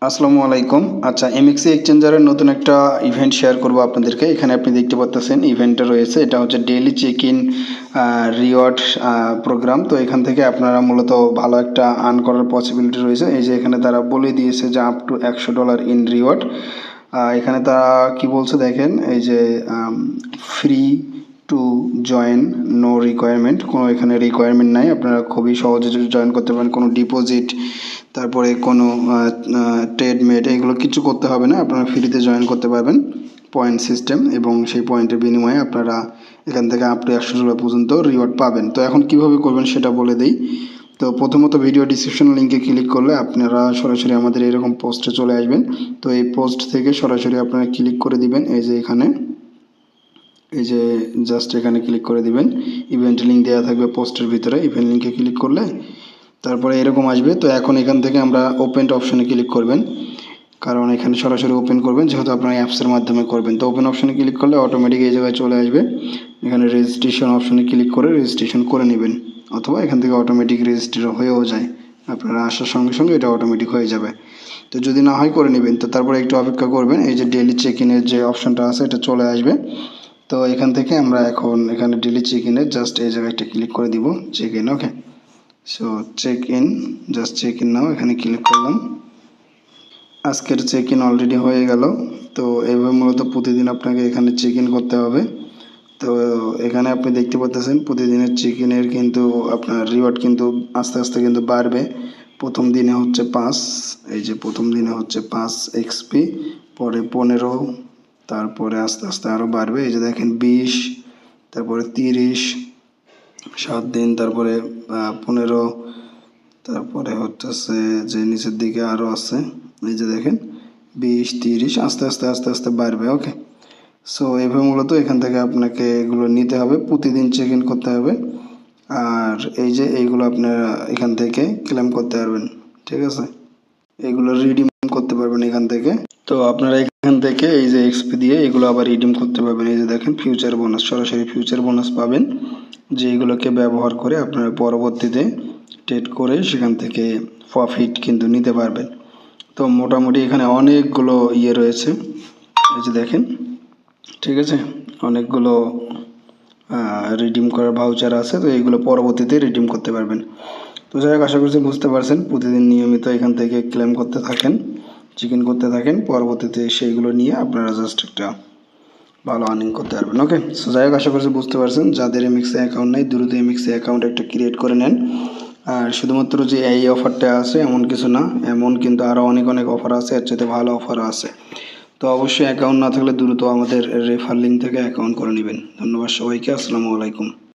আসসালামু আলাইকুম। আচ্ছা, এমএক্সি এক্সচেঞ্জারের নতুন একটা ইভেন্ট শেয়ার করব আপনাদেরকে। এখানে আপনি দেখতে পাচ্ছেন ইভেন্টটা রয়েছে, এটা হচ্ছে daily check in reward program. তো এখান থেকে আপনারা মূলত ভালো একটা আর্ন করার পসিবিলিটি রয়েছে। এই যে এখানে তারা বলে দিয়েছে যে আপ টু $100 ইন রিওয়ার্ড। এখানে তারা কি বলছে দেখেন, এই যে free to join, no requirement, কোনো এখানে রিকোয়ারমেন্ট নাই, আপনারা খুবই সহজে জয়েন করতে পারেন। কোনো ডিপোজিট, তারপরে কোনো ট্রেডমেট, এগুলো কিছু করতে হবে না, আপনারা ফ্রিতে জয়েন করতে পারবেন। পয়েন্ট সিস্টেম, এবং সেই পয়েন্টের বিনিময়ে আপনারা এখান থেকে আপ টু $100 পর্যন্ত রিওয়ার্ড পাবেন। তো এখন কিভাবে করবেন সেটা বলে দিই। তো প্রথমত ভিডিও ডিসক্রিপশন লিঙ্কে ক্লিক করলে আপনারা সরাসরি আমাদের এরকম পোস্টে চলে আসবেন। তো এই পোস্ট থেকে সরাসরি আপনারা ক্লিক করে দিবেন, এই যে এখানে, এই যে জাস্ট এখানে ক্লিক করে দিবেন। ইভেন্ট লিঙ্ক দেওয়া থাকবে পোস্টের ভিতরে, ইভেন্ট লিঙ্কে ক্লিক করলে তারপরে এরকম আসবে। তো এখন এখান থেকে আমরা ওপেন অপশানে ক্লিক করবেন, কারণ এখানে সরাসরি ওপেন করবেন, যেহেতু আপনার অ্যাপসের মাধ্যমে করবেন। তো ওপেন অপশানে ক্লিক করলে অটোমেটিক এই জায়গায় চলে আসবে। এখানে রেজিস্ট্রেশন অপশানে ক্লিক করে রেজিস্ট্রেশন করে নেবেন, অথবা এখান থেকে অটোমেটিক রেজিস্ট্রেশন হয়েও যায়, আপনারা আসার সঙ্গে সঙ্গে এটা অটোমেটিক হয়ে যাবে। তো যদি না হয় করে নেবেন। তো তারপরে একটু অপেক্ষা করবেন, এই যে ডেইলি চেক ইনের যে অপশানটা আছে এটা চলে আসবে। তো এখান থেকে আমরা এখন এখানে ডেইলি চেক ইনের জাস্ট এই জায়গাটা ক্লিক করে দিব, check in. Okay, so check in, just check in now, এখানে ক্লিক করলাম। আজকের চেক ইন অলরেডি হয়ে গেল। তো এইভাবে মূলত প্রতিদিন আপনাকে এখানে চেক ইন করতে হবে। তো এখানে আপনি দেখতে পাচ্ছেন প্রতিদিনের চেক ইনের কিন্তু আপনার রিওয়ার্ড কিন্তু আস্তে আস্তে কিন্তু বাড়বে। প্রথম দিনে হচ্ছে 5, এই যে প্রথম দিনে হচ্ছে 5 এক্সপি, পরে 15, তারপরে আস্তে আস্তে আরও বাড়বে। এই যে দেখেন 20, তারপরে 30, 7 দিন, তারপরে 15, তারপরে হচ্ছে যে নিচের দিকে আরও আছে, এই যে দেখেন 20, 30, আস্তে আস্তে আস্তে আস্তে বাড়বে। ওকে, সো এইভাবে মূলত এখান থেকে আপনাকে এগুলো নিতে হবে, প্রতিদিন চেক ইন করতে হবে। আর এই যে এইগুলো আপনারা এখান থেকে ক্লেম করতে পারবেন, ঠিক আছে, এগুলো রিডিম করতে পারবেন এখান থেকে। তো আপনারা এখান থেকে এই যে এক্সপি দিয়ে এগুলো আবার রিডিম করতে পারবেন। এই যে দেখেন ফিউচার বোনাস, সরাসরি ফিউচার বোনাস পাবেন, যে এগুলোকে ব্যবহার করে আপনারা পরবর্তীতে ট্রেড করে সেখান থেকে প্রফিট কিন্তু নিতে পারবেন। তো মোটামুটি এখানে অনেকগুলো ইয়ে রয়েছে, এই যে দেখেন, ঠিক আছে, অনেকগুলো রিডিম করার ভাউচার আছে। তো এইগুলো পরবর্তীতে রিডিম করতে পারবেন। তো যাই হোক, আশা করছি বুঝতে পারছেন। প্রতিদিন নিয়মিত এখান থেকে ক্লেম করতে থাকেন, চিকেন করতে থাকেন, পরবর্তীতে সেইগুলো নিয়ে আপনারা জাস্ট একটা ভালো আর্নিং করতে পারবেন। ওকে, সো যাই হোক, আশা করছি বুঝতে পারছেন। যাদের এমএক্সে অ্যাকাউন্ট নেই, দ্রুত এমএক্সে অ্যাকাউন্ট একটা ক্রিয়েট করে নেন। আর শুধুমাত্র যে এই অফারটা আছে এমন কিছু না, এমন কিন্তু আরও অনেক অনেক অফার আছে, এর চাইতে ভালো অফারও আছে। তো অবশ্যই অ্যাকাউন্ট না থাকলে দ্রুত আমাদের রেফার লিঙ্ক থেকে অ্যাকাউন্ট করে নেবেন। ধন্যবাদ সবাইকে, আসসালামু আলাইকুম।